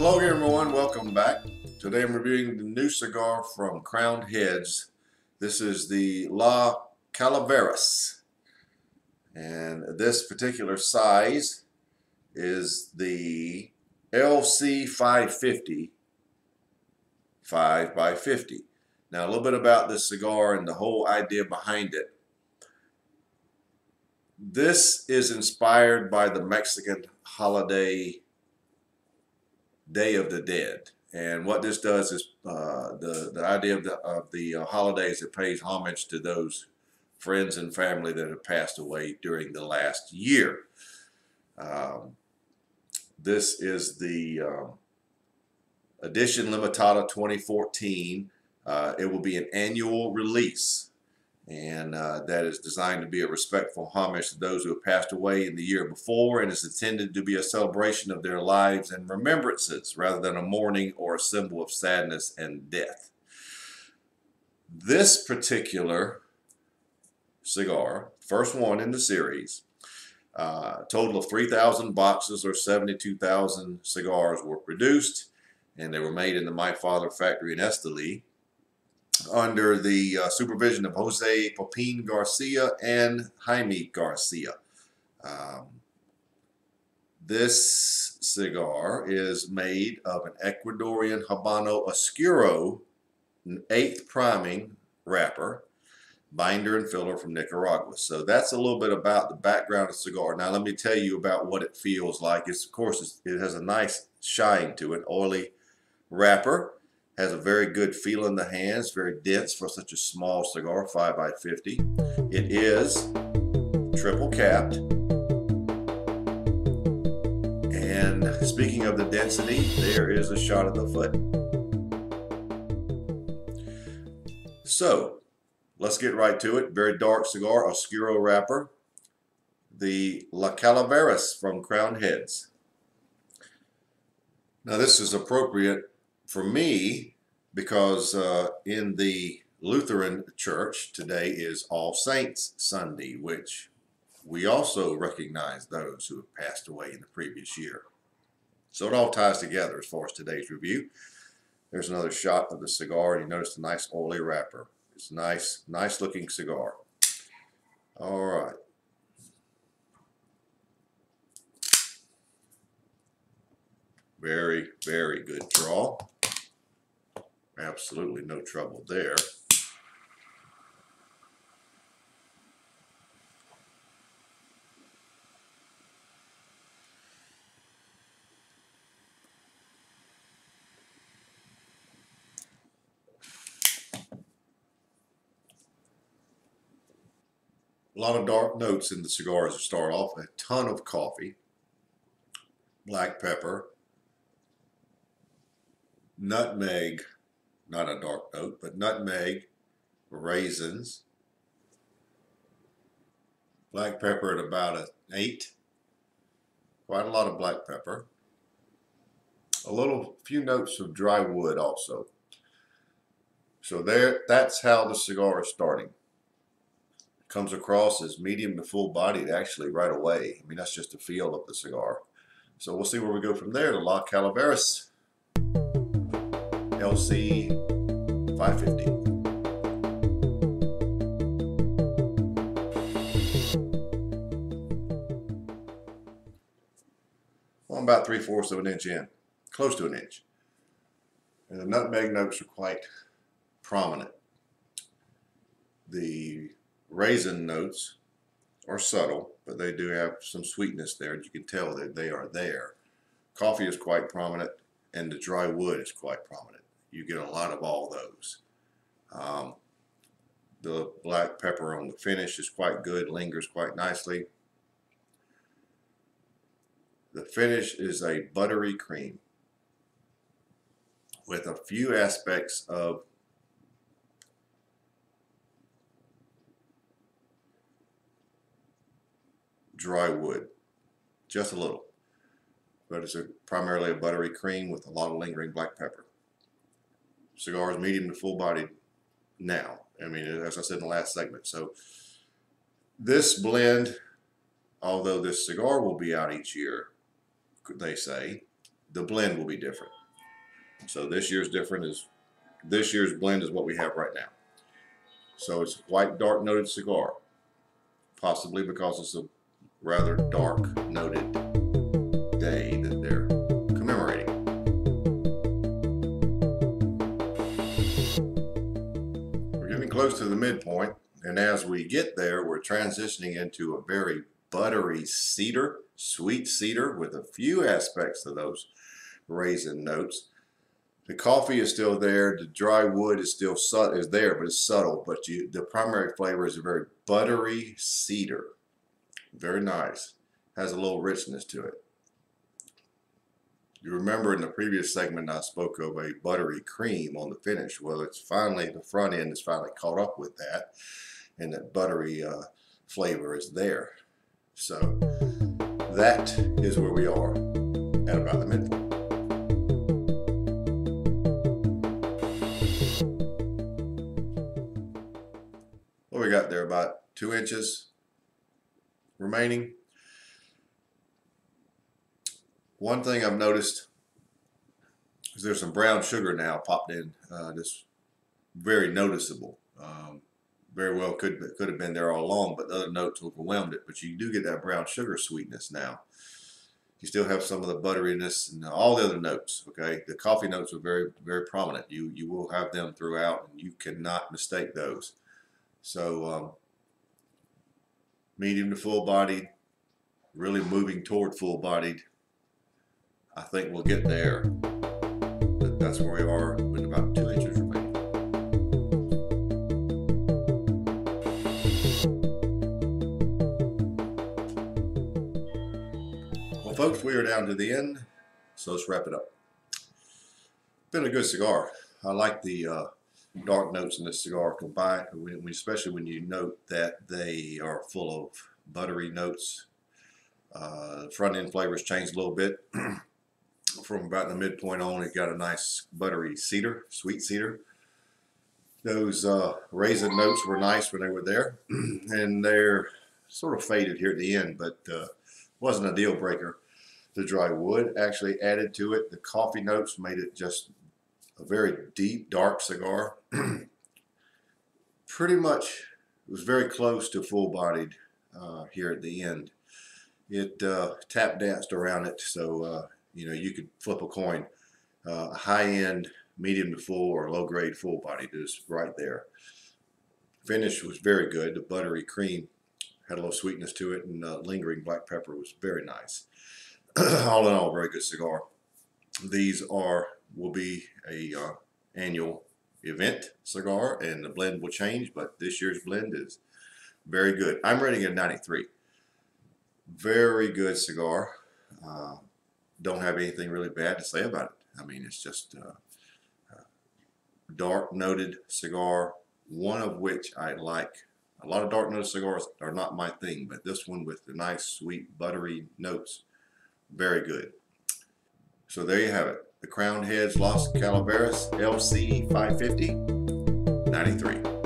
Hello again, everyone. Welcome back. Today I'm reviewing the new cigar from Crowned Heads. This is the La Calaveras. And this particular size is the LC550 5x50. Now a little bit about this cigar and the whole idea behind it. This is inspired by the Mexican holiday Day of the Dead, and what this does is the idea of the holidays, it pays homage to those friends and family that have passed away during the last year. This is the Edition Limitada 2014. It will be an annual release, and that is designed to be a respectful homage to those who have passed away in the year before, and is intended to be a celebration of their lives and remembrances rather than a mourning or a symbol of sadness and death. This particular cigar, first one in the series, a total of 3,000 boxes or 72,000 cigars were produced, and they were made in the My Father factory in Esteli, under the supervision of Jose Popin Garcia and Jaime Garcia. This cigar is made of an Ecuadorian Habano Oscuro 8th priming wrapper, binder and filler from Nicaragua. So that's a little bit about the background of the cigar. Now let me tell you about what it feels like. Of course, it has a nice shine to it, oily wrapper. Has a very good feel in the hands, very dense for such a small cigar, 5x50. It is triple capped. And speaking of the density, there is a shot of the foot. So, let's get right to it. Very dark cigar, Oscuro wrapper. The La Calaveras from Crowned Heads. Now this is appropriate for me, because in the Lutheran Church today is All Saints Sunday, which we also recognize those who have passed away in the previous year. So it all ties together as far as today's review. There's another shot of the cigar, and you notice the nice oily wrapper. It's nice looking cigar. All right. Very, very good draw. Absolutely no trouble there. A lot of dark notes in the cigars to start off. A ton of coffee, black pepper, nutmeg, not a dark note, but nutmeg, raisins, black pepper at about an 8, quite a lot of black pepper, few notes of dry wood also. So that's how the cigar is starting. Comes across as medium to full bodied actually right away. I mean, that's just the feel of the cigar. So we'll see where we go from there. The La Calaveras LC550. Well, I'm about 3/4 of an inch in, close to an inch. And the nutmeg notes are quite prominent. The raisin notes are subtle, but they do have some sweetness there, and you can tell that they are there. Coffee is quite prominent, and the dry wood is quite prominent. You get a lot of all those. The black pepper on the finish is quite good, lingers quite nicely. The finish is a buttery cream with a few aspects of dry wood, just a little, but it's primarily a buttery cream with a lot of lingering black pepper. Cigar is medium to full bodied now. I mean, as I said in the last segment. So this blend, although this cigar will be out each year, they say, the blend will be different. So this year's this year's blend is what we have right now. So it's a white dark noted cigar, possibly because it's a rather dark noted day that they're commemorating. We're getting close to the midpoint, and as we get there, we're transitioning into a very buttery cedar, sweet cedar, with a few aspects of those raisin notes. The coffee is still there. The dry wood is still there, but it's subtle. But the primary flavor is a very buttery cedar. Very nice. Has a little richness to it. You remember in the previous segment I spoke of a buttery cream on the finish. Well, it's finally, the front end is finally caught up with that, and that buttery flavor is there. So that is where we are at about the midpoint. What we got there, about 2 inches remaining. One thing I've noticed is there's some brown sugar now popped in. That's very noticeable. Very well could have been there all along, but the other notes overwhelmed it. But you do get that brown sugar sweetness now. You still have some of the butteriness and all the other notes. Okay, the coffee notes are very, very prominent. You will have them throughout, and you cannot mistake those. So medium to full bodied, really moving toward full bodied. I think we'll get there, but that's where we are with about 2 inches remaining. Well, folks, we are down to the end, so let's wrap it up. Been a good cigar. I like the dark notes in this cigar combined, especially when you note that they are full of buttery notes. Front end flavors changed a little bit. From about the midpoint on, it got a nice buttery cedar, sweet cedar. Those raisin notes were nice when they were there, and they're sort of faded here at the end, but wasn't a deal breaker. The dry wood actually added to it. The coffee notes made it just a very deep, dark cigar. Pretty much, it was very close to full-bodied here at the end. It tap danced around it, so you know, you could flip a coin. High-end, medium to full, or low-grade full-bodied is right there. Finish was very good. The buttery cream had a little sweetness to it, and lingering black pepper was very nice. All in all, very good cigar. These will be a annual event cigar, and the blend will change, but this year's blend is very good. I'm rating it a 93. Very good cigar. Don't have anything really bad to say about it. I mean, it's just dark noted cigar, one of which I like. A lot of dark noted cigars are not my thing, but this one with the nice, sweet, buttery notes, very good. So there you have it. The Crowned Heads Los Calaveras LC550, 93.